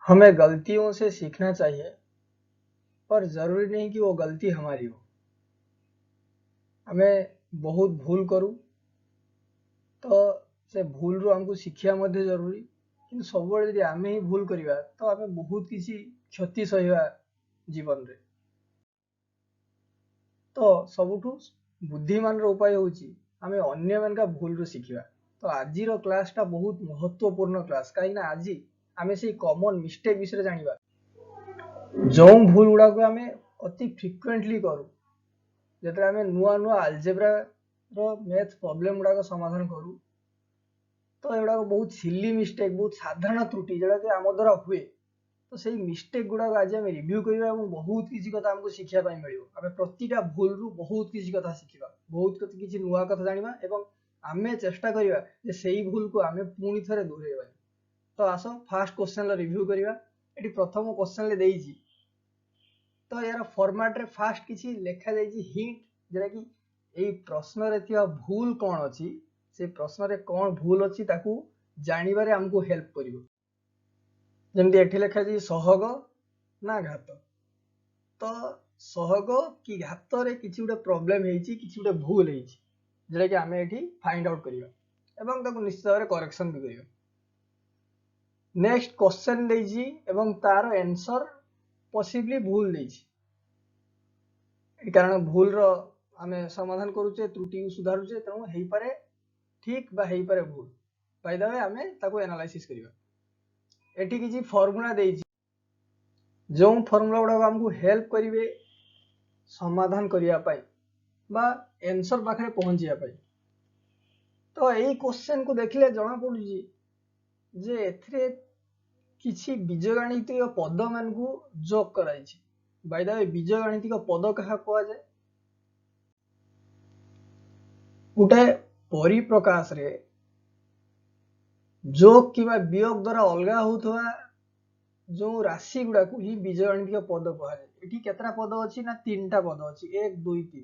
हमें गलतियों से सीखना चाहिए, पर जरूरी नहीं कि वो गलती हमारी हो। हमें बहुत भूल करूँ तो से भूल रू हमको शिक्षा मध्य जरूरी, कि सब यदि आमे ही भूल करिया तो आमे बहुत किसी क्षति सहिबा जीवन रे। तो सबुठु बुद्धिमान रो उपाय होची आमे अन्य मन का भूल रू शिखिबा। तो आज रो क्लास टा बहुत महत्वपूर्ण क्लास, कहीं ना आज आमे से कॉमन मिस्टेक विषय जानिबा। जो भूल गुड़ा को आमे अति फ्रिक्वेंटली करू, जेतरा आमे नुआ नुआ अलजेब्रा रो मैथ प्रॉब्लम गुड़ा को समाधान करू, तो एगुड़ा बहुत सिली मिस्टेक, बहुत साधारण त्रुटि जोड़ा कि आम द्वारा हुए। तो सही मिस्टेक गुड़ा आज आम रिव्यू करवा और बहुत किसी कथा हमको शिक्षा मिल। आम प्रतिटा भूल रु बहुत किसी कथा शिखा, बहुत किसी नुआ कथा जाना एवं आमे चेष्टा करवा जे सही भूल को आम पुणी थे दूरेबानी। तो आस फास्ट क्वेश्चन रिव्यू करवा। ये प्रथम क्वेश्चन ले देइछि, तो यार फॉर्मेट रे फास्ट किसी लिखा जाइछि हिंट, जेटा कि एई प्रश्न रे थिया भूल कौन अछि, से प्रश्न रे कौन भूल अछि ताकू जानिबारे हमको हेल्प करिवो। जेमति एठी लिखा जाइछि सहग ना घात। तो सहग कि घात रे किछि उडे प्रॉब्लम हेछि, किछि उडे भूल हेछि, जेटा कि आमे एठी फाइंड आउट करिवा एवं ताकू निश्चित भाବରେ करेक्शन भी करिवा। नेक्स्ट क्वेश्चन देइछि एवं तार आंसर पॉसिबली भूल देइछि। कारण भूल रो आमे समाधान करूचे, त्रुटि को सुधारुचे, तेणु हेइ पारे ठीक बा हेइ पारे भूल। बाय द वे आमे ताकू एनालाइसिस करिवा। एठी किछि फार्मूला देइछि, जो फार्मूला गुडा हमको हेल्प करिवे समाधान करिया पाई बा आंसर पाखरे पहुंचिया पाई। तो एई क्वेश्चन को देखले जणा पडुछि जे एथिरे किछि बीजगणितीय पद मान को जोग कराइछि। बाय द वे बीजगणितीय पद कहा कोआ जाय, गोटे परिप्रकाश रे जोग किबा वियोग द्वारा अलगा होथवा जो राशि गुड़ा को ही बीजगणितीय पद कहा जाय। एठी केतरा पद अछि ना तीनटा पद अछि, 1 2 3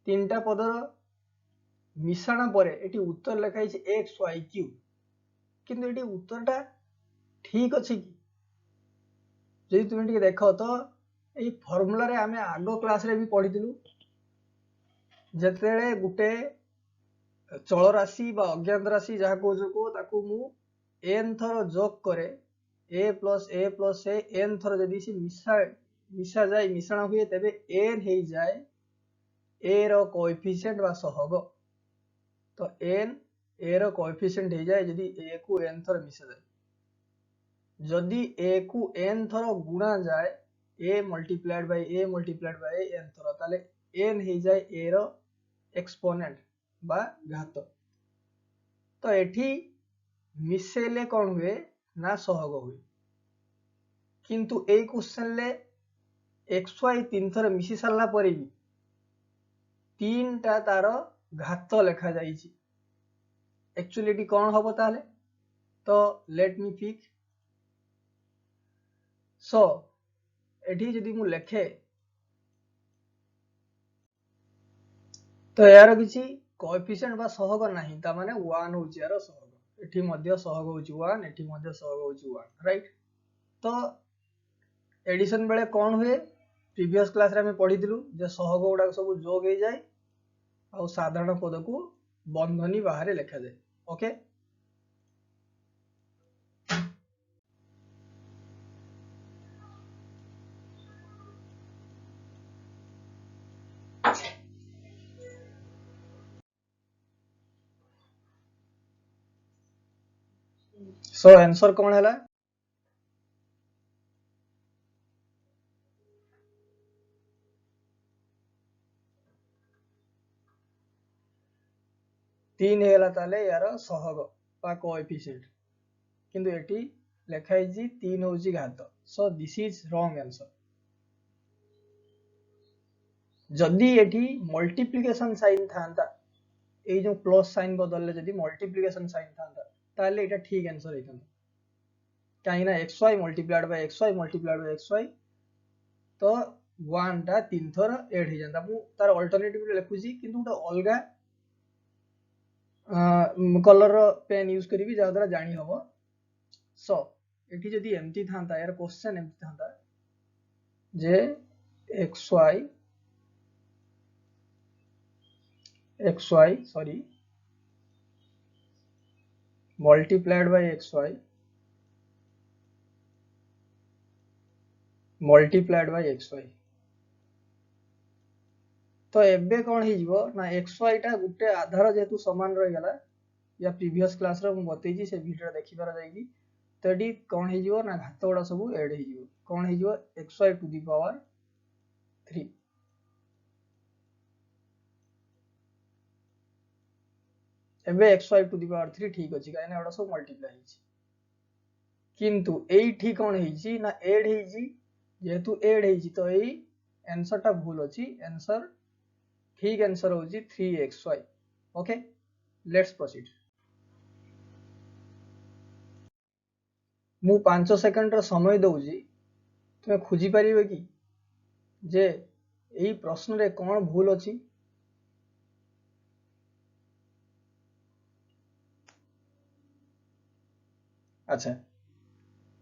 तीनटा पदर मिश्रण पर एटी उत्तर लिखा है एक्स वाई क्यू, किंतु एटी उत्तरटा ठीक अछि कि जदि तुम टिके देख तो ये फॉर्मूला रे आमे आगो क्लास रे भी पढ़िथिलु, जेतेले गुटे चल राशि बा अज्ञात राशि जहा को जो को ताकू मु n थर जोग करे a प्लस ए n थर जदि से मिसा जाय मिश्रण हुए तेबे n हे जाय a रो कोएफिशिएंट बा सहग। तो n a रो कोएफिशिएंट हे जाय जदि a को n थर मिसा जाय। जदि a को n थर गुणा जाय a multiplied by a multiplied by n थर, ताले n हे जाय a रो एक्सपोनेंट बा घात। तो एठी मिसेले कौन हुए ना सहग हुए, किंतु ए क्वेश्चन ले एक्स वाई तीन थर मिसी सारला परे भी तीन टा तार घात लेखा जाइछि। एक्चुअली एटी कौन हबो ताले, तो लेट मी थिंक। सो एठी जदि मु लेखे तो यार किछि कोएफिशिएंट बा सहग नाही, ता माने 1 होछि यार सहग। एठी मध्य सहग होछि 1, एठी मध्य सहग होछि 1, राइट। तो एडिशन बेले कौन हुए, प्रीवियस क्लास रे हमें पढ़िथिलु जे सहग गुडा सब जोग हे जाय और साधारण पद को बंधनी बाहर लिखा जाए। ओके, सो आंसर कौन है? 3 हेला ताले यार सहग बा कोएफिशिएंट, किंतु एटी लेखा है 3 होची घात। So this is wrong answer. जदि एटी मल्टीप्लिकेशन साइन थांता, ए जो प्लस साइन बदलले जदि मल्टीप्लिकेशन साइन थांता ताले एटा ठीक आंसर हेतन। काहे ना xy multiplied by xy multiplied by xy, तो 1 टा 3 थर ऐड हे जानता। मु तार अल्टरनेटिव लिखुची, किंतु उटा अलगा कलर पेन यूज करी जहाँ द्वारा जानी हम। सो एठी जदि एमती थांता यार क्वेश्चन एमती थांता जे xy sorry multiplied by xy multiplied by xy तो एबे कौन हो ना xy टा गुटे आधार जेतु समान रही गला या प्रीवियस क्लास रे मु बतैजी से वीडियो देखि पारा जायगी तो एडी कौन हो ना घात गुड़ा सब ऐड हो कौन हो xy टू द पावर 3 एबे xy टू द पावर 3 ठीक अछि काहे ना एडा सब मल्टीप्लाई हिची किंतु एठी कौन हिची ना ऐड हिची जेतु ऐड हिची तो एई आंसर टा भूल अछि आंसर ठीक आंसर होची 3xy ओके लेट्स प्रोसीड मु 5 सेकंड रो समय दउजी तुमे खोजी परिबे कि जे एई प्रश्न रे कोन भूल अछि अच्छा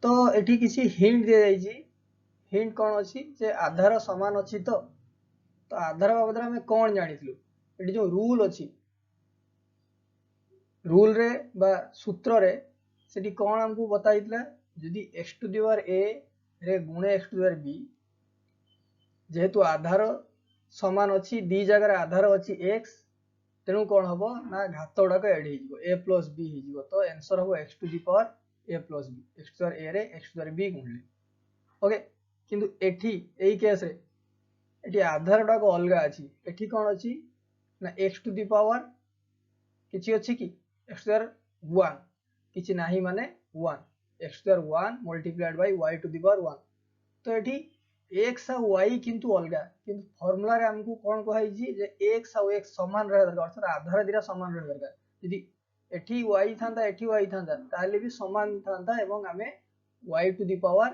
तो एठी किसी हिंट दे जाइजी हिंट कोन अछि जे आधार समान अछि तो आधार बाबद में कौन जानिथिलु एठी जो रूल अछि रूल रे बा सूत्र रे सेठी कौन हमकु बताइतला यदि x to the power a रे गुणे x to the power b जेहेतु आधार समान अछि दी जगह रे आधार अछि x तेनु कौन हबो ना घात गुडा को ऐड हिजबो a plus b हिजबो तो आंसर हबो x to the power a plus b x to the power a रे x to the power b गुणले ओके किंतु एठी एई केस रे एठी आधार गुडा को अलगा अछि एठी कौन अछि ना x टू द पावर किछि अछि कि x टू द पावर 1 किछि नाही माने 1 x to the power 1 multiplied by y to the power 1 तो एठी x आ y किंतु अलगा किंतु फार्मूला रे हमकु कोन कहै छी जे x आ x समान रहे दरकार अर्थात आधार दिरा समान रहे दरकार यदि एठी y थांता एठी y थांता ताले भी समान थांता एवं हमें y टू द पावर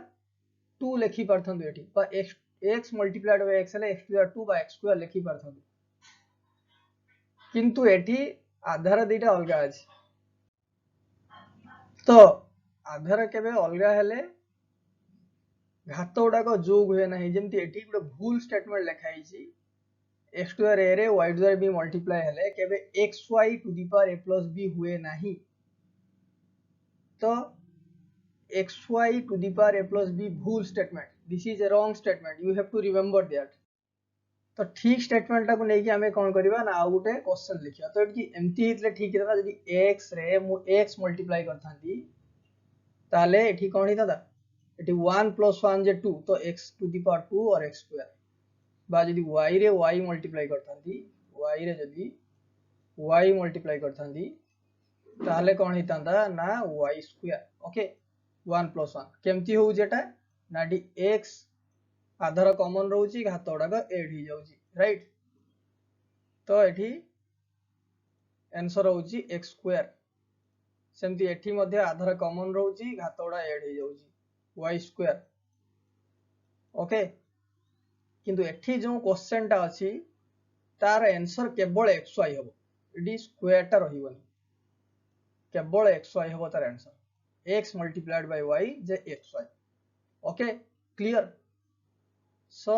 2 लिखि परथंदु एठी बा x मल्टीप्लाइड बाय x ले x टू द पावर 2 बा x स्क्वायर लिखि परथंदु किंतु एठी आधार दिटा अलगा अछि तो आधार केबे अलगा हेले घात गुडा को जोग हुए ना जेमती एठी गुडे भूल स्टेटमेंट लिखाई छी x to the power a रे y to the power b multiply हेले केबे xy to the power a plus b हुए नाही तो xy to the power a plus b भूल statement this is a wrong statement you have to remember that तो ठीक statement टा को नै कि हमें कोन करबा ना आ गुटे क्वेश्चन लिखिया तो एठी एमती हितले ठीक रहता यदि x रे मु x मल्टीप्लाई करथांती ताले एठी कोन हिता एठी 1 + 1 जे 2 तो x टू द पावर 2 और x स्क्वायर बा यदि y रे y मल्टीप्लाई करथांती y रे यदि y मल्टीप्लाई करथांती ताले कोन हितांता ना y स्क्वायर ओके 1 + 1 केमती हो जेटा ना डी x आधार कॉमन रहउची घात गुडा को ऐड ही जाउची राइट तो एठी आंसर होउची x स्क्वायर सेमती एठी मध्ये आधार कॉमन रहउची घात गुडा ऐड ही जाउची y स्क्वायर ओके किंतु एठी जो क्वेश्चन टा अछि तार आंसर केवल xy हबो एडी स्क्वायर टा रहिबनी केवल xy हबो तार answer x multiplied by y J xy okay clear so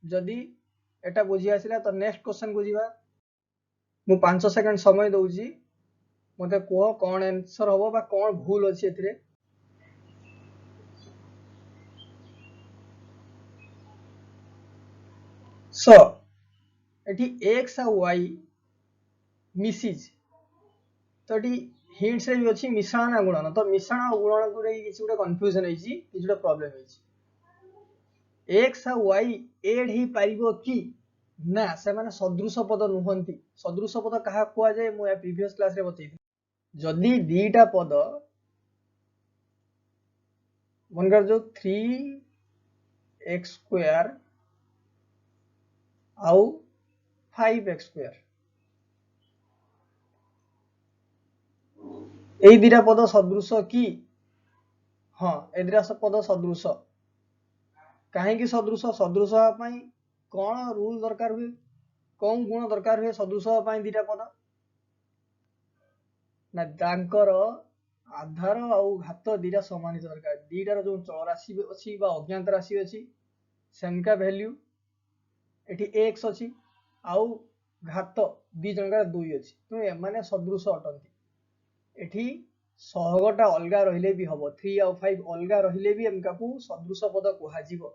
जदि एटा बुझी आसिला तो नेक्स्ट क्वेश्चन को जीवा मु 5 सेकंड समय दउजी मते को कोन आंसर हबो बा कोन भूल अछि एथिरे सो एठी x आ y मिसिज तो एठी हिंट्स रे भी अछि मिश्रण आ गुणन तो मिश्रण आ गुणन को रे किछि उडा कंफ्यूजन होइछि किछि उडा प्रॉब्लम होइछि x आ y ऐड ही पारिबो कि ना से माने सदृश पद नुहंती सदृश पद कहा कुआ जाय मु या प्रीवियस क्लास रे बतैथि जदी दीटा पद मनकर जो 3x स्क्वायर आउ 5x स्क्वायर एई दीटा पद सदृश कि हां ए दीटा पद सदृश काहे कि सदृश सदृश पई कोन रूल दरकार हुए कोन गुण दरकार हुए सदृश पई दीटा पद ना तांकर आधार आउ घात दीटा समान हित दरकार दीटार जो चल राशि अच्छी अज्ञात राशि अच्छी सेमका वैल्यू एठी x अच्छी आउ घात दी जनकार 2 अच्छी तेणु एमाने सदृश अटंती एठी सहगटा अलगा रहिले भी हबो 3 आउ 5 अलगा रहिले भी एमका को सदृश पद कुहाजिबो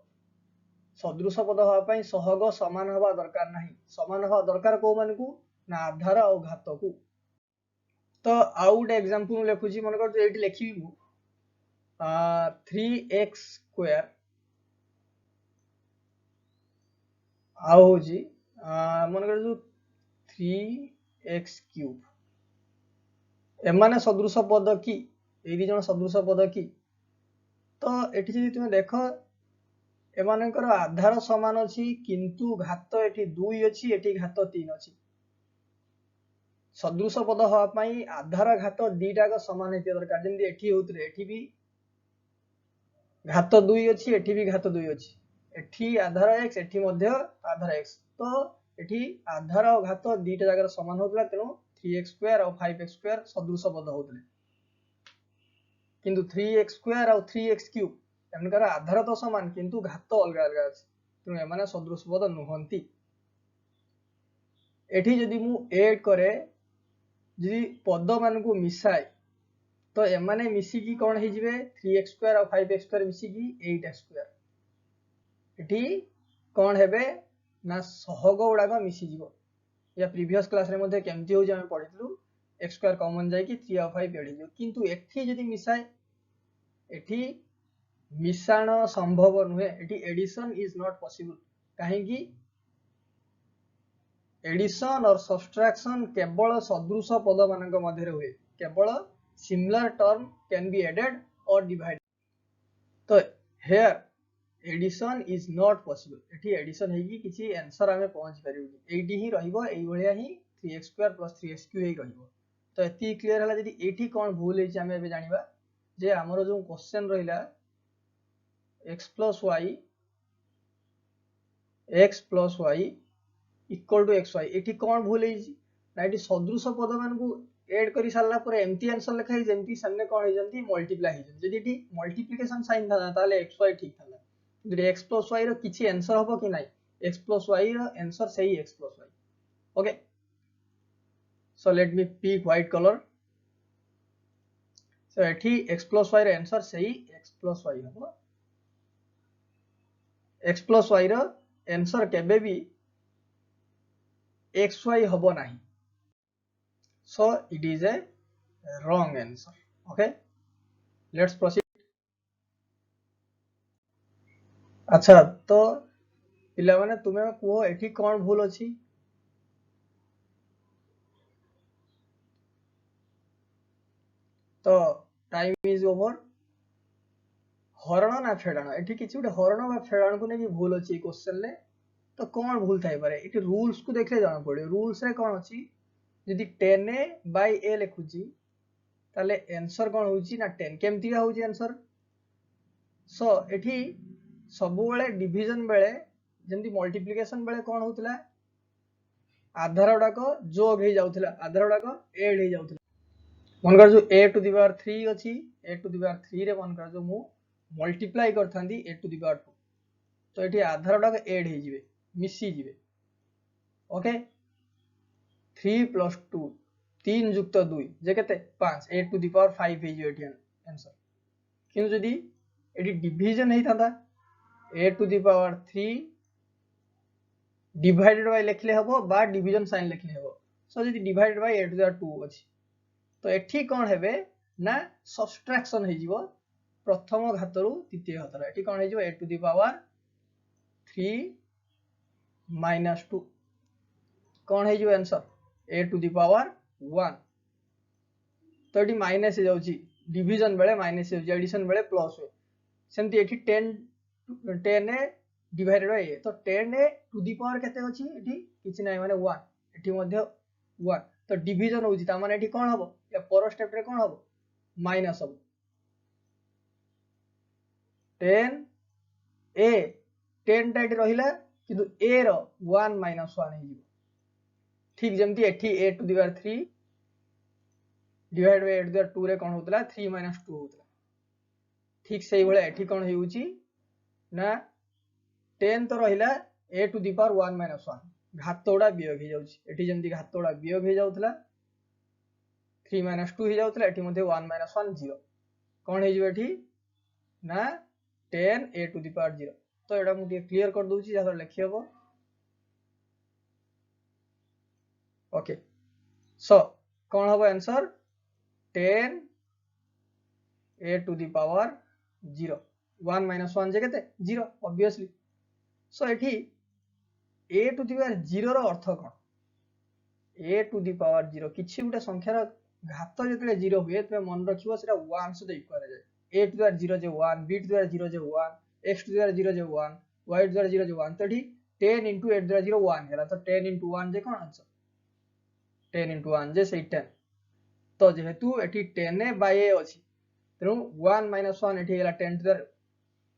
सदृश पद हवा पई सहग समान हवा दरकार नाही समान हवा दरकार को मानकू ना आधार आउ घात को तो आउ गोटे एग्जांपल लिखुची मन कर एठी लिखिबी मु 3x स्क्वायर आउ होजी मन कर जो 3x क्यूब एमाने सदृश पद की ए दी जण सदृश पद की तो एठी जदि तुमे देखो एमानकर आधार समान अछि किंतु घात एठी 2 अछि एठी घात 3 अछि सदृश पद हवा पई आधार घात दीटा का समान हेते दरकार जेंति एठी होतरे एठी भी घात 2 अछि एठी भी घात 2 अछि एठी आधार x एठी मध्य आधार x तो एठी आधार और घात दीटा जगह समान होतला तेनु 3x स्क्वायर और 5x स्क्वायर सदृश पद होतले किंतु 3x स्क्वायर और 3x क्यूब एमनकर आधार तो समान किंतु घात अलग अलग अछि तेनु एमाने सदृश पद नुहंती एठी जदि मु ऐड करे जदि पद मान को मिसाए तो एमाने मिसी की कोन हे जिवे 3x स्क्वायर और 5x स्क्वायर मिसी की 8x स्क्वायर एठी कोन हेबे ना सहग गुडाक मिसी जिवो या प्रीवियस क्लास रे मध्ये केमती हो जे हम पढितलु x स्क्वायर कॉमन जाय की 3 और 5 एडी जो किंतु एठी जदि मिसाए एठी मिसाण संभव नुहे एठी एडिशन इज नॉट पॉसिबल काहे की एडिशन और सब्सट्रैक्शन केवल सदृश पद मानक मध्य रे हुए केवल similar term can be added और डिवाइडेड तो here addition is not possible एठी एडिशन हेगी किछि आंसर हमें पहुंच परिबो एडी ही रहइबो एई भलिया ही 3x square plus 3x cube ही रहइबो तो एती क्लियर हला जदि एठी कोन भूल हेछि हमें एबे जानिबा जे हमरो जो क्वेश्चन रहिला x plus y equal to xy एठी कोन भूल हेछि ना एठी सदृश पद मान को ऐड करि सारला पर एमटी आंसर लिखा है जेमती सामने कोन हे जंती मल्टीप्लाई हे जदि एठी मल्टीप्लिकेशन साइन था ताले xy ठीक था जदि x plus y रो किछि आंसर हबो कि नाही x plus y रो आंसर सही x plus y okay so let me pick white colour so एठी x plus y रो आंसर सही x plus y हबो x plus y रो आंसर केबे भी xy हबो नाही so it is a wrong answer okay let's proceed अच्छा तो पिला माने तुमे को एठी कोन भूल अछि तो टाइम इज ओवर हरण ना फेडाण एठी किछि उडे हरण बा फेडाण को नेकी भूल अछि क्वेश्चन ले तो कोन भूल थाई पारे एठी रूल्स को देखले जाना पड़े रूल्स रे कोन अछि यदि 10a by a लिखुची ताले आंसर कोन होची ना 10 केमती होची आंसर सो एठी सब बेले डिवीजन बेले जेंती मल्टीप्लिकेशन बेले कोन होतला आधार गुडा को जोग हे जाउथला आधार गुडा को ऐड हे जाउथला मन कर जो a टू द पावर 3 अछि a टू द पावर 3 रे मन कर जो मु मल्टीप्लाई करथांदी a टू द पावर 2 तो एठी आधार गुडा को ऐड हे जिवे मिसी जिवे ओके 3 plus 2 3 जुक्त 2 जे केते 5 a टू द पावर 5 हे जिवे एठी आंसर किंतु जदी एठी डिवीजन हे थांदा a to the power 3 divided by लिखले हबो बा डिवीजन साइन लिखले हबो सो जदी divided by a to the power 2 अछि तो एठी कोन हेबे ना सब्सट्रैक्शन हे जिवो प्रथम घातरु तृतीय घातर एठी कोन हे जिवो a to the power 3 minus 2 कोन हे जिवो answer a to the power 1 तो एठी माइनस हे जाउची डिवीजन बेले माइनस हे जाउची एडिशन बेले प्लस हो सेमती एठी 10 a डिवाइडेड बाय a तो 10 a टू द पावर केते अछि एठी किछि नै माने 1 एठी मध्ये 1 तो डिवीजन होउची ता माने एठी कोन हबो या पर स्टेप रे कोन हबो माइनस हबो 10 a 10 टा एठी रहिला किंतु a रो 1 - 1 हे जिवो ठीक जेमती एठी a to the power 3 divide by 8 2 रे कोन होतला 3 - 2 होतला ठीक सेही भले एठी कोन हेउची ना 10 तो रहिला a टू द पावर 1 - 1 घातोडा वियोग हे जाउची एठी जेंति घातोडा वियोग हे जाउतला 3 - 2 हे जाउतला एठी मध्ये 1 - 1 0 कोन हे जिवो एठी ना 10 a टू द पावर 0 तो एटा मु क्लियर कर दूची जा लिखि हबो ओके सो कौन हम answer 10 a to the power 0 1 - 1 जे केते 0 ऑब्वियसली सो एठी a टू द पावर 0 रो अर्थ कोन a टू द पावर 0 किछि गुटे संख्यार घात जेतले 0 हुए तबे मन रखिबो सेटा 1 सहित इक्वल जाय a टू द पावर 0 जे 1 b टू द पावर 0 जे 1 x टू द पावर 0 जे 1 y टू द पावर 0 जे 1 तो एठी 10 * a टू द पावर 0 1 हैला तो 10 * 1 जे कोन आंसर 10 * 1 जे से 10 तो जेहेतु एठी 10 ए बाय a अछि तेनु 1 - 1 एठी गेला 10 to the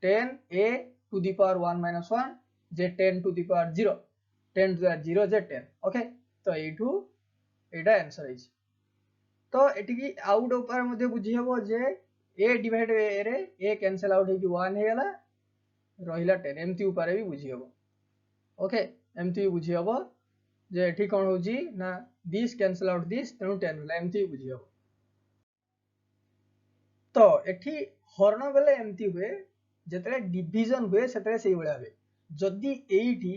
10 a to the power 1 - 1 जे 10 to the power 0 10 to the 0 जे 10 ओके तो एठू एटा आंसर है तो एठी की आउट ऊपर मध्ये बुझी हबो जे a डिवाइड बाय a रे a कैंसिल आउट हे की 1 हे गेला रहिला 10 एमती ऊपर भी बुझी हबो ओके एमती बुझी हबो जे एठी कोन होजी ना दिस कैंसिल आउट दिस तेनु 10 होला एमती बुझी हबो तो एठी हरण बेले एमती हुए जेतले डिवीजन हुए सेतले सेही बळा हुए जदी एठी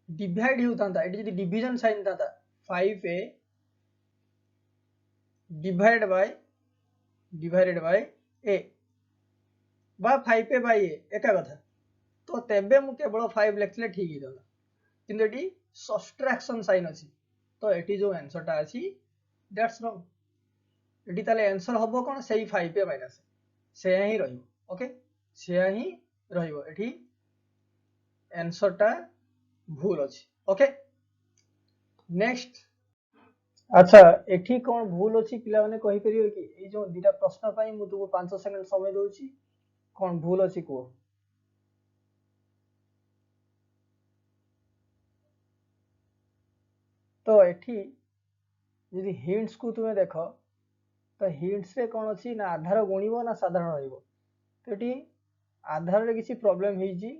डिवाइड होतांता एठी जदी डिवीजन साइन ताता 5a डिवाइडेड बाय a बा 5a बाय a एका कथा तो तेबे मु केवल 5 लेखले ठीक ही दला किंतु एठी सब्ट्रैक्शन साइन अछि तो एठी जो आंसर ता अछि दैट्स रॉन्ग एठी ताले आंसर हबो कोन सेही 5a माइनस से ही रहिबो ओके से ही रहिबो एठी आंसर ता भूल अछि ओके नेक्स्ट अच्छा एठी कोन भूल अछि पिला माने कहि परियो कि ए जो दिटा प्रश्न पई मु तुको 5 सेकंड समय दोछि कोन भूल अछि को तो एठी यदि हिंट्स को तुमे देखो तो हिंट्स रे कोन अछि ना आधार गुणिबो ना साधारण रहिबो तो एठी आधार रे किछि प्रॉब्लम हेइ जी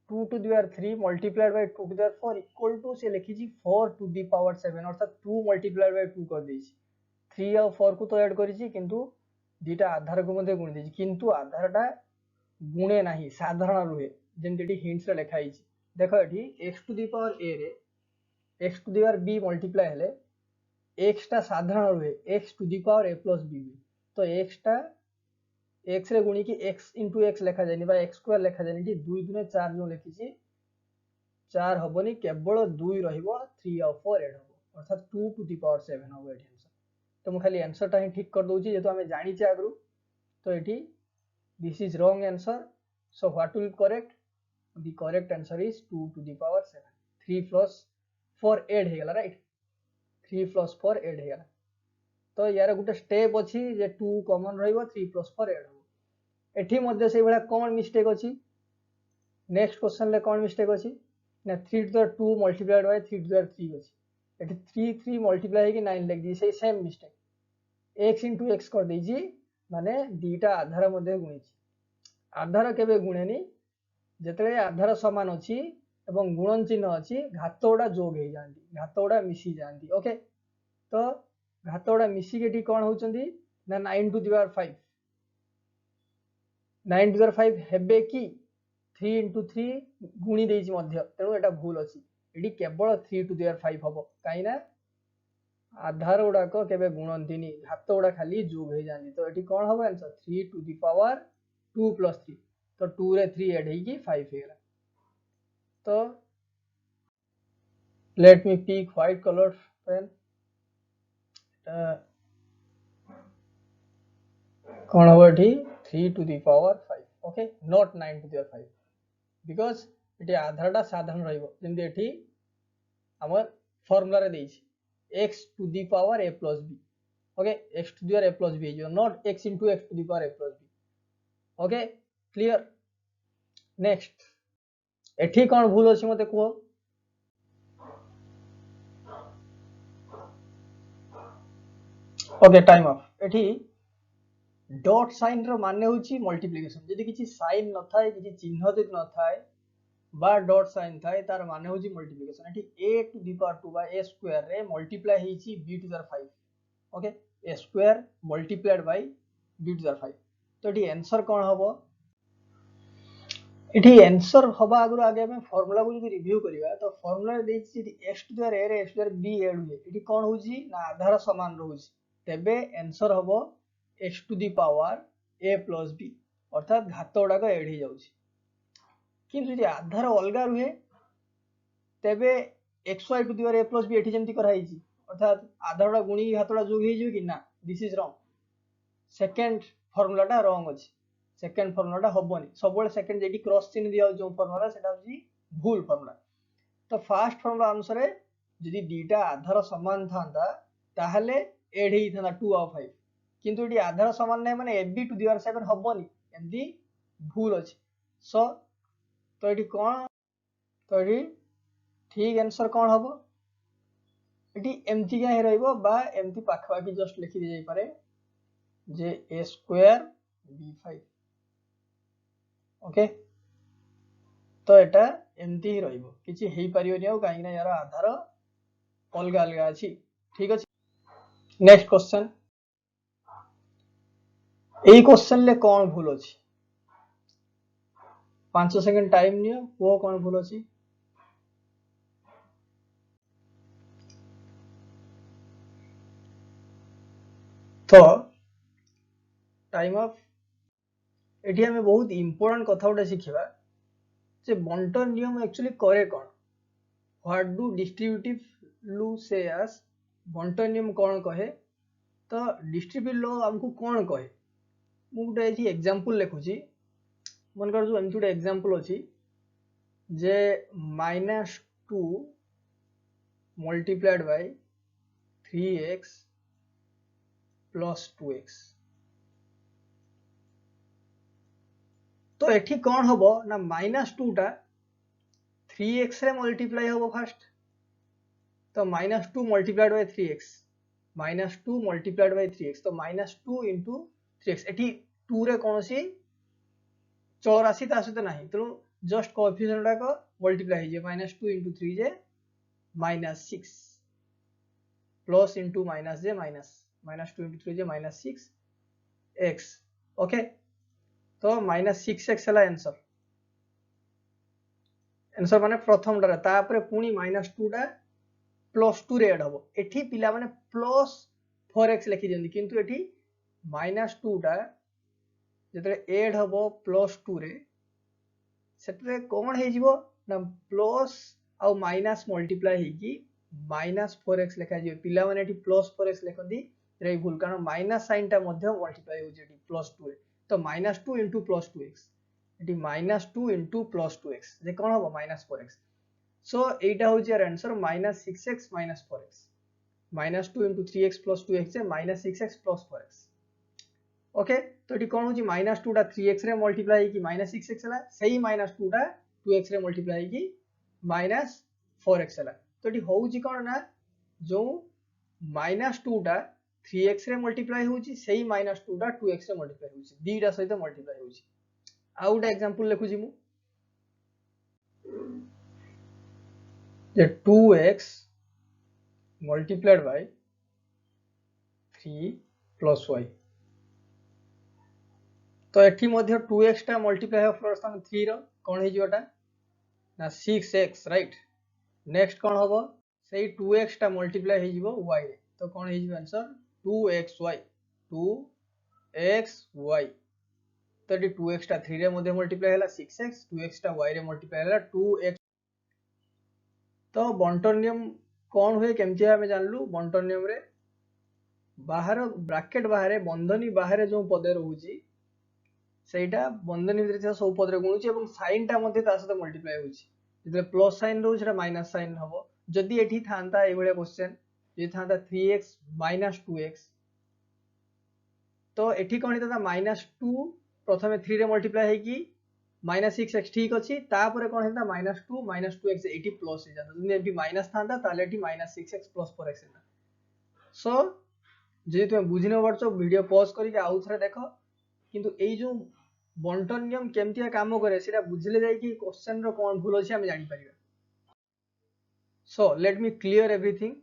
2 to the power 3 multiplied by 2 to the power 4 equal to से लिखी जी 4 to the power 7 अर्थात 2 multiplied by 2 कर देछि 3 और 4 को तो ऐड करिछि किंतु दीटा आधार को मध्ये गुणी देछि किंतु आधारटा गुणे नाही साधारण रुहे जेंति हिंट्स रे लिखा हिछि देखो एठी x to the power a रे x to the power b multiply हेले x टा साधारण रुहे x to the power a plus b तो x टा x रे गुणी की x into x लिखा जायनि बा x स्क्वायर लिखा जायनि 2 2 4 जो लिखि छी 4 हबनी केवल 2 रहिबो 3 और 4 ऐड हबो अर्थात 2 to the power 7 हबो एठी आंसर तो मु खाली आंसर टा ही ठीक कर दोछि जेतो हमें जानि छी आगरु तो एठी this is wrong answer so what will correct the correct answer is 2 to the power 7 3 plus 4 add हे गेला राइट 3 plus 4 ऐड हे गेला तो यार गुटे स्टेप अछि जे 2 कॉमन रहिबो 3 plus 4 ऐड एठी मध्ये से बडा कोन मिस्टेक अछि नेक्स्ट क्वेश्चन ले कोन मिस्टेक अछि ना 3 to the 2 multiplied by 3 to the 3 अछि एठी 3 3 मल्टीप्लाई कि 9 लिख दी से same mistake x into x कर दै जी माने दीटा आधार मध्ये गुणी छी आधार केबे गुणेनी जेतले आधार समान अछि एवं गुणन चिन्ह अछि घातोडा जोग हे जांती घातोडा मिसी जांती ओके तो घातोडा मिसी केटी कोन होचंदी ना 9 to the power 5 9 to the power 5 हेबे की 3 into 3 गुणी देछि मध्य तेनु एटा भूल अछि एडी केवल 3 to the power 5 हबो काईना आधार उडा को केबे गुणंतिनी घात उडा खाली जोग हे जांती तो एटी कोन हबो answer 3 to the power 2 plus 3 तो 2 रे 3 ऐड हे की 5 हेला तो let me pick white colour pen कोन हबो एटी 3 to the power 5 okay not 9 to the power 5 because eighty आधारटा साधारण रहिबो जेंति एटी हमर फार्मूला रे देछि x to the power a plus b okay x to the power a plus b जो not x into x to the power a plus b okay clear next एठी कोन भूल अछि मते को ओके टाइम ऑफ एठी dot sign रो माने होची मल्टीप्लिकेशन जदी किछि साइन न थाए किछि चिन्ह जदी न थाए बा डॉट साइन थाए तार माने होची मल्टीप्लिकेशन एठी a to the power 2 by a square रे मल्टीप्लाई हेची b to the power 5 okay a square multiplied by b to the power 5 तो एठी आंसर कोन हबो एठी आंसर हबा आगु आगे हम फार्मूला को जदी रिव्यू करिवा तो फार्मूला देछि जदी x to the power a रे x to the power b add हुए एठी कोन होची ना आधार समान रहउची तेबे आंसर हबो x to the power a plus b अर्थात घात गुडा को ऐड हे जाउची किंतु जे आधार अलगा रुहे तेबे xy to the power a plus b एठी जेमति करा हिची अर्थात आधारडा गुणी घातडा जोग हे जियो कि ना दिस इज रॉन्ग सेकंड फार्मूलाटा रॉन्ग अछि सेकंड फार्मूलाटा हबोनी सबले सेकंड जेडी क्रॉस चिन्ह दिया जो फार्मूला सेटा होची भूल फार्मूला तो फर्स्ट फार्मूला अनुसार जदी दीटा आधार समान थांता ताहले ऐड हेई थाना 2 और 5 किंतु एडी आधार समान नै माने ab टू द पावर 7 हबोनी एमदी भूल अछि सो तो एडी कोन तो एडी ठीक आंसर कोन हबो एटी एमती क्या रहइबो बा एमती पाखवा की जस्ट लिखि दे जाई पारे जे a स्क्वायर b5 ओके तो एटा एमती ही रहइबो किछि हेई परियोनी आ काई ना यार आधार अलगा अलगा अछि ठीक अछि नेक्स्ट क्वेश्चन एई क्वेश्चन ले कोन भूल अछि 5 सेकंड टाइम नियो वो कोन भूल अछि तो टाइम ऑफ एठी हमें बहुत इंपोर्टेंट कथा उठे सिखिबा जे बंटन नियम एक्चुअली करे कोन व्हाट डू डिस्ट्रीब्यूटिव लॉ से एज बंटन नियम कोन कहे तो डिस्ट्रीब्यूटिव लॉ हमको कोन कहे मु गुटे एठी एग्जांपल लिखुची मन कर जो एमथुडे एग्जांपल अछि जे -2 multiplied by 3x plus 2x तो एठी कोन हबो ना -2 टा 3x रे मल्टीप्लाई हबो फर्स्ट तो -2 multiplied by 3x -2 multiplied by 3x तो -2 into 3x एठी 2 रे कोनसी चल राशि ता सहित नाही तो जस्ट कोएफिशिएंट डा को मल्टीप्लाई हे -2 into 3 जे -6 प्लस into माइनस जे -2 into 3 जे -6 x ओके तो -6x हला आंसर आंसर माने प्रथम डा तापर पुनी -2 डा +2 रे ऐड हबो एठी पिला माने +4x लिखि दियंदी किंतु एठी -2 डा जतरे ऐड हबो +2 रे सेतरे कोन हे जिवो ना प्लस आ माइनस मल्टीप्लाई हे की -4x लिखा जिवो पिला माने एठी +4x लिखंदी रे भूल कारण माइनस साइन टा मध्ये मल्टीप्लाई हो जेटी +2 रे तो -2 into +2x एटी -2 into +2x जे कोन हबो -4x सो एटा हो जे आंसर -6x -4x -2 into 3x plus 2x जे -6x plus 4x ओके तो एटी कोन हो जी -2 टा 3x रे मल्टीप्लाई की -6x हला सही -2 टा 2x रे मल्टीप्लाई की -4x हला तो एटी हो जी कोन ना जो -2 टा 3x रे मल्टीप्लाई हो जी सही -2 टा 2x रे मल्टीप्लाई हो जी दीटा सहित मल्टीप्लाई हो जी आउट एग्जांपल लिखु जी मु जे 2x multiplied by 3 plus y तो एठी मध्ये 2x टा मल्टीप्लाई हो फर्स्ट हम 3 रो कोन हे जिवटा ना 6x राइट नेक्स्ट कोन होबो सेही 2x टा मल्टीप्लाई हे जिवो y रे तो कोन हे जिवो आंसर 2xy 2xy तो एठी 2x टा 3 रे मध्ये मल्टीप्लाई हला 6x 2x टा y रे मल्टीप्लाई हला 2x तो बंटन नियम कोन हुए केमति हमें जानलु बंटन नियम रे बाहर ब्रैकेट बाहर बंधनी बाहर जो पद रहउची सेटा बंधनी भितर था सब पद रे गुणुची एवं साइन टा मध्ये ता सहित मल्टीप्लाई होची जदि प्लस साइन रहउ सेटा माइनस साइन हबो जदि एठी थांता ए भले क्वेश्चन जे थांता 3x - 2x तो एठी कोन हेता -2 प्रथमे 3 रे मल्टीप्लाई हे की -6x ठीक अछि तापर कोन हेता -2 - 2x एठी प्लस हे जाता जदि एठी माइनस थांता ताले एठी -6x + 4x हेता सो जे तुम बुझी न पारछ वीडियो पॉज करके आउ थरे देखो किंतु एई जो बंटन नियम केमतिया काम करे सेटा बुझले जाय कि क्वेश्चन रो कोन भूल अछि हम जानि परिबा। So let me clear everything.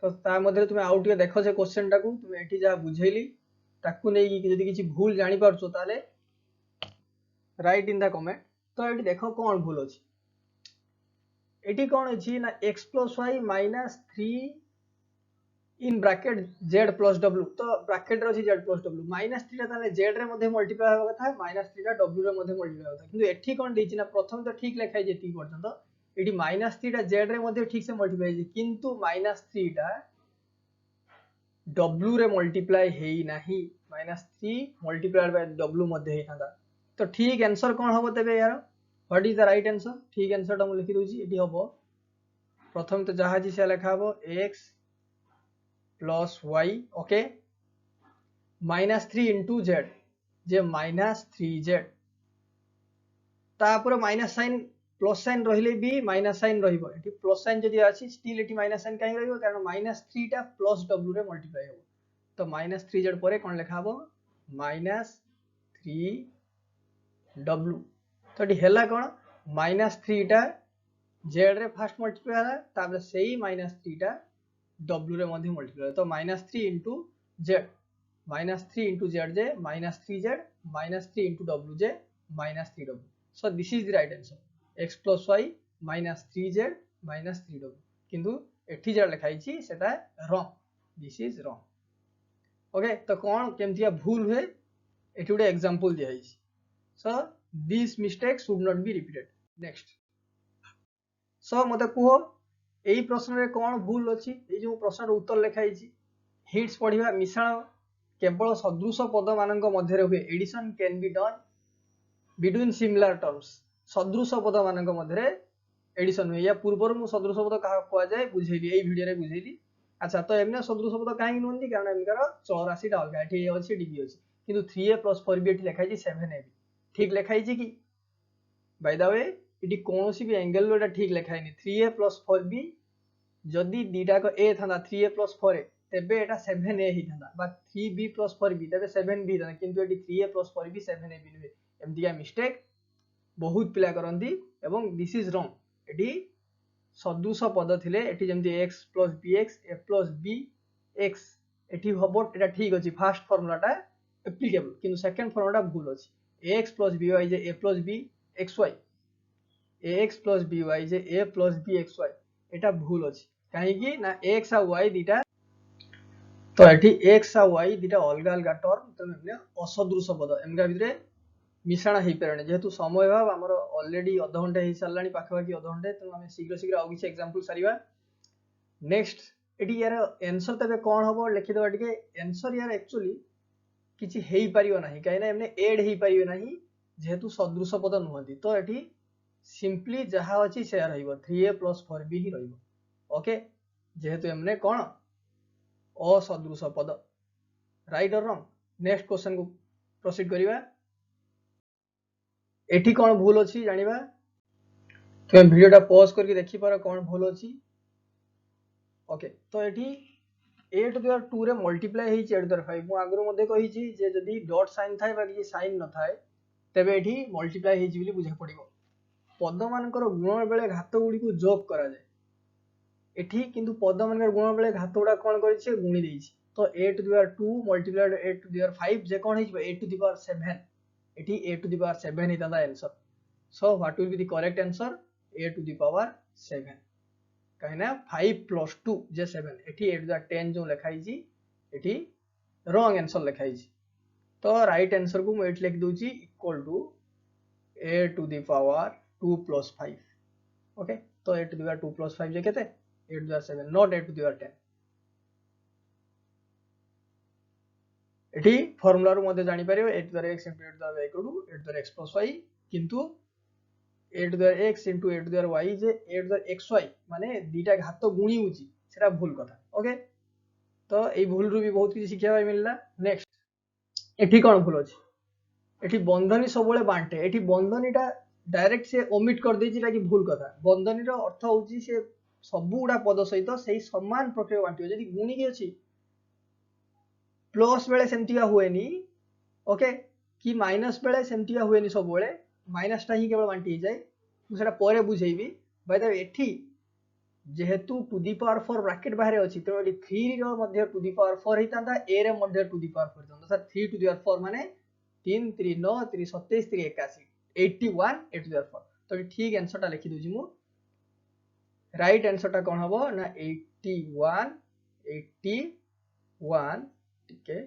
तो ता मध्ये तुम आउ टिके देखो से क्वेश्चन टाकू तुम एठी जा बुझेली ताकू नै कि जदि किछि भूल जानि पारछो ताले राइट इन द कमेंट। तो एठी देखो कोन भूल अछि। एठी कोन अछि ना x + y - 3 in bracket z + w। तो ब्रैकेट रे अछि z + w -3 टा ताले z रे मध्ये मल्टीप्लाई होबा कथा -3 टा w रे मध्ये मल्टीप्लाई होबा कथा किंतु एठी कोन देछि ना प्रथम तो ठीक लेखाइ जेति पर्यंत एठी -3 टा z रे मध्ये ठीक से मल्टीप्लाई जे किंतु -3 टा w रे मल्टीप्लाई हेई नाही -3 मल्टीप्लाइड बाय w मध्ये हेई थांदा। तो ठीक आंसर कोन होबो तबे यार what is the right answer. ठीक आंसर टा मु लिखि दोछि एठी होबो प्रथम तो जहा जी से लेखा होबो x + y ओके -3 * z जे -3z तापर माइनस साइन प्लस साइन रहिले भी माइनस साइन रहिबो एठी प्लस साइन जदि अछि स्टिल एठी माइनस साइन काहे रहिबो कारण -3 टा प्लस w रे मल्टीप्लाई हो तो -3z परे कोन लेखा हो -3w तो एठी हेला कोन -3 टा z रे फर्स्ट मल्टीप्लाई होला तापर सेही -3 टा w रे मध्ये मल्टीप्लाई तो -3 * z -3 * z J -3z -3 * w J -3w। So this is the right answer x + y -3z -3w किंतु एठी जे लिखा हिची सेटा wrong this is wrong. Okay तो कोन केमतिया भूल हुए एठी उडे एग्जांपल दिया हिची। So this mistake should not be repeated. Next so मते कुहो एई प्रश्न रे कोन भूल अछि ए जो प्रश्न रो उत्तर लिखा हिची हिंट्स पढिबा मिसाल केवल सदृश पद मानक मध्य रे हुए addition can be done between similar terms सदृश पद मानक मध्य एडिशन हुए या पूर्व मु सदृश पद कहा कुआ जाए बुझेली एई वीडियो रे बुझेली। अच्छा तो एमने सदृश पद काहे नोंदी कारण एमकर चौरासी टा अलगा एठी अछि डीबी अछि किंतु 3a + 4b एठी लिखा हिची 7ab ठीक लिखा हिची कि बाय द वे एठी कोनोसी भी एंगल एटा ठीक लिखा हिनी 3a + 4b जदि दीटा को a थाना 3a + 4a तेबे एटा 7a ही थाना बा 3b + 4b तेबे 7b थाना किंतु एठी 3a + 4b 7ab नुहे एमदिया मिस्टेक बहुत पिला करंदी एवं दिस इज रॉन्ग। एठी सदृश पद थिले एठी जेमति x + bx a + bx एठी हबो एटा ठीक अछि फर्स्ट फार्मूला टा एप्लीकेबल किंतु सेकंड फार्मूला टा भूल अछि ax + by J a + b xy ax + by J a + b xy एटा भूल अछि काहे कि ना x आ y दीटा तो एठी x आ y दीटा अलग अलग टर्म तो हमने असदृश पद एमगा भितरे मिश्रण हेई परने जेहेतु समय भाव हमर ऑलरेडी आधा घंटा हेई सारलानी पाखवाकी आधा घंटा तो हम शीघ्र शीघ्र आउ किछि एग्जांपल सारिबा। नेक्स्ट एटी यार आंसर तबे कोन होबो लिखि देबा टिके आंसर यार एक्चुअली किछि हेई परियो नाही काहे ना एमने ऐड हेई परियो नाही जेहेतु सदृश पद नहंती तो एटी सिंपली जहा अछि से रहइबो 3a + 4b ही रहइबो ओके जेहेतु एमने कोन असदृश पद राइट और रॉन्ग। नेक्स्ट क्वेश्चन को प्रोसीड करिवा एठी कोन भूल अछि जानिबा तुम वीडियो टा पॉज करके देखि पारो कोन भूल अछि ओके तो एठी 8/2 रे मल्टीप्लाई हेई 8/5 मु आगरो मध्ये कहि छी जे जदी डॉट साइन थाय बा कि साइन न थाय तबे एठी मल्टीप्लाई हेई जी बोली बुझा पड़िबो पद मानकर गुण बेले घात गुडी को जोग करा जाय एठी किंतु पद मानकर गुण बेले घात गुडा कोन करि छी गुणी देई छी तो 8/2 मल्टीप्लाइड 8/5 जे कोन हेई 8/7 एठी 8/7 ही दा answer. So what will be the correct answer 8/7 कहना 5 + 2 जे 7 एठी 8/10 जो लिखाई छी एठी रॉन्ग आंसर लिखाई छी तो राइट आंसर को मैं एठी लिख दउ छी इक्वल टू 8/2 + 5 ओके तो 8/2 + 5 जे केते 8/7 नॉट 8/10 एठी फार्मूला रो मध्ये जानि परियो 8/x * 8/y = 8/x + y किंतु 8/x * 8/y जे 8/xy माने दीटा घात गुणी होची सेटा भूल कथा ओके तो ए भूल रु भी बहुत किछि शिक्षा भाई मिलला। नेक्स्ट एठी कोन भूल अछि एठी बंधनी सबले बांटे एठी बंधनीटा डायरेक्ट से ओमिट कर देछि ताकि भूल कथा बंधनी रो अर्थ होची से सबुगुड़ा पद सहित से समान प्रक्रिया बांटियो जदि गुणिकी अछि प्लस बेले सेमतिया हुएनी ओके कि माइनस बेले सेमतिया हुएनी सब बेले माइनस टा ही केवल बांटी जाए मु सेटा परे बुझेइबी बाय द वे एठी जेहेतु टू दी पावर 4 ब्रैकेट बाहर अछि तो एटी 3 रो मध्ये टू दी पावर 4 हितांता ए रे मध्ये टू दी पावर 4 हितांता सर 3 टू दी पावर 4 माने 3 3 9 3 27 3 81 81 8 टू दी पावर 4 तो ठीक आंसर टा लिखि दोजी मु राइट आंसर टा कोन हबो ना 81 81 ठीक है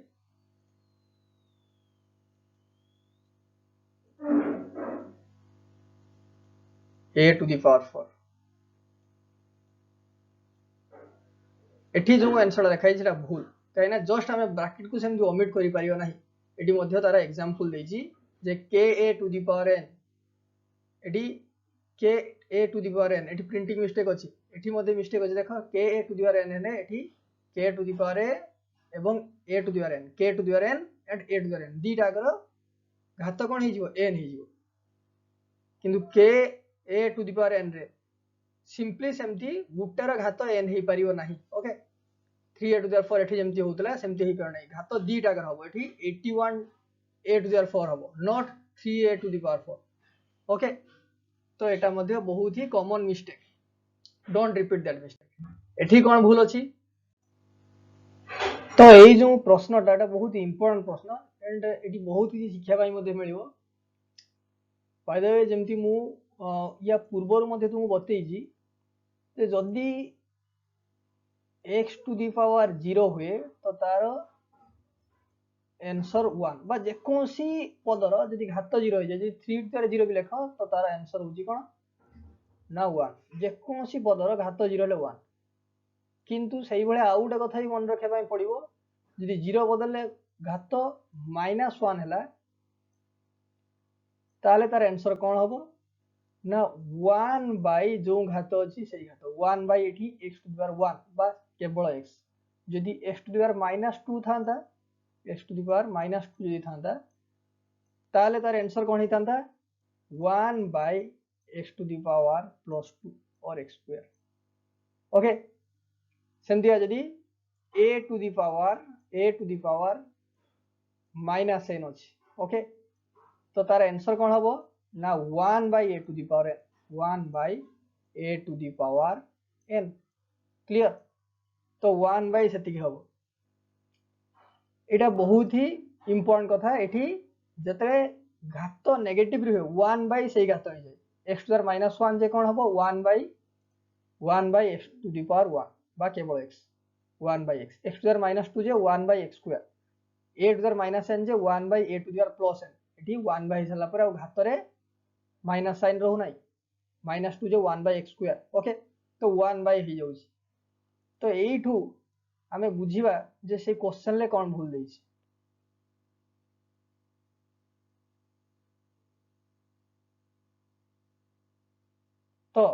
a टू दी पावर 4 एठी जो आंसर देखाई छिला भूल कहिना जस्ट हमें ब्रैकेट को सेम ओमिट करि परियो नाही एठी मध्ये तारा एग्जांपल देछि जे ka to the power n एठी ka to the power n एठी प्रिंटिंग मिस्टेक अछि एठी मध्ये मिस्टेक अछि देखो ka to the power n ने एठी k to the power a एवं a to the power n k to the power n and a to the power n दीटा कर घात कोन हि जिवो n हि जिवो किंतु ka to the power n रे सिंपली सेमती गुटार घात n हि परियो नाही okay 3a to the power 4 एठी जेमती होतला सेमती हि पर नाही घात दीटा कर हबो एठी 81 a टू दी पावर 4 हबो not 3a to the power 4 okay तो एटा मध्ये बहुत ही common mistake don't repeat that mistake एठी कोन भूल अछि तो एई जो प्रश्नटा एटा बहुत इंपोर्टेंट प्रश्न एंड एठी बहुत ही शिक्षा पाई मध्ये मिलियो बाय द वे जेमती मु या पूर्वर मध्ये तुमु बतेइजी जे जदी x टू दी पावर 0 हुए तो तार आंसर 1 बा जे कोनसी पदर जदी घात 0 हो जाय जे 3 टू 0 भी लेख तो तार आंसर होजी कोन ना 1 जे कोनसी पदर घात 0 ले 1 किंतु सही भले आउटा कथा भी मन रखे पाई पड़िबो जदी 0 बदले घात -1 हला ताले तार आंसर कोन हबो ना 1 बाय जो घात अछि सही घात 1 बाय एठी x टू द पावर 1 बा केवल x जदी x टू द पावर -2 थांता x टू द पावर -2 जदी थांता ताले तार आंसर कोन हितांता 1 by x to the power +2 और x स्क्वायर ओके सेमतिया जदी a to the power -n अछि ओके तो तार आंसर कोन हबो ना 1 by a to the power n 1 by a to the power n clear तो 1 बाय सेति हबो एटा बहुत ही इंपोर्टेंट कथा एठी जते घात नेगेटिव रे 1 बाय सेही घात हो जाय x टू द -1 जे कोन हबो 1 by x to the power 1 बा केवल x 1 by x x to the -2 जे 1 by x square a to the -n जे 1 by a to the power +n एठी 1 बाय सला पर घात रे माइनस साइन रहू नाही -2 जे 1 बाय x स्क्वायर ओके तो 1 बाय हि जाउची तो एठू हमें बुझीबा जे से क्वेश्चन ले कोन भूल देछि तो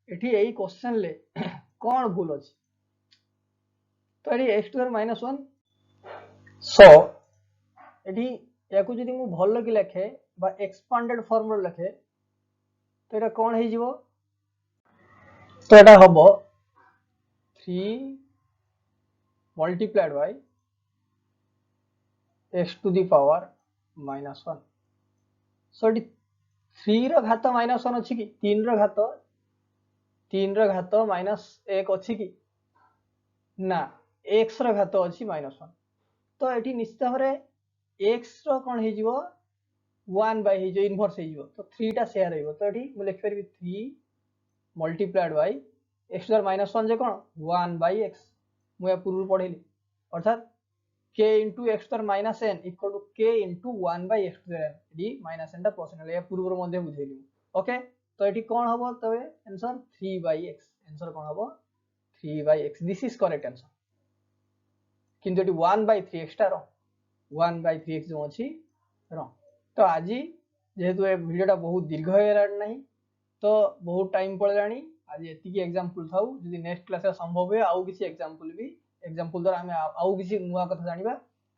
एठी एई क्वेश्चन ले कोन भूल अछि तो एठी x टू द -1 सो एठी याकू जदी मु भलो कि लेखे बा एक्सपांडेड फॉर्म रो लेखे तो एटा कोन हे जिवो तो एटा हबो 3 multiplied by x to the power -1 so eighty 3 रो घात -1 अछि कि 3 रो घात -1 अछि कि ना x रो घात अछि -1 तो एटी निश्चित भाबरे x रो कोन हे जिवो 1 बाय हे जो इनवर्स हे जिवो तो 3 टा शेयर हेबो तो एटी मु लिख परबी 3 multiplied by x to the -1 जे कोन 1 बाय x मु या पूर्व पढेली अर्थात k into x to the -n equal to k into 1 by x to the n डी -n टा पर्सनल या पूर्व मध्ये बुझेली ओके तो एटी कोन हबो तबे आंसर 3 बाय x आंसर कोन हबो 3 by x this is correct answer किंतु एटी 1 बाय 3x टा रॉन्ग 1 बाय 3x जो अछि रॉन्ग तो आज जेहेतु ए वीडियोटा बहुत दीर्घ होयला नहीं तो बहुत टाइम पड़लानी आज एतिकी एग्जांपल थाउ जदी नेक्स्ट क्लास संभव है आउ किसी एग्जांपल द्वारा हमें आउ किसी नुआ कथा जानिबा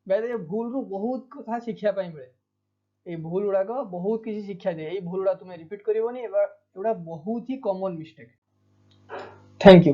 बेले भूल रु बहुत कथा शिक्षा पाई मिले ए भूल उडा को बहुत किसी शिक्षा दे ए भूल उडा तुमे रिपीट करिवोनी एबा एबा बहुत ही कॉमन मिस्टेक थैंक यू।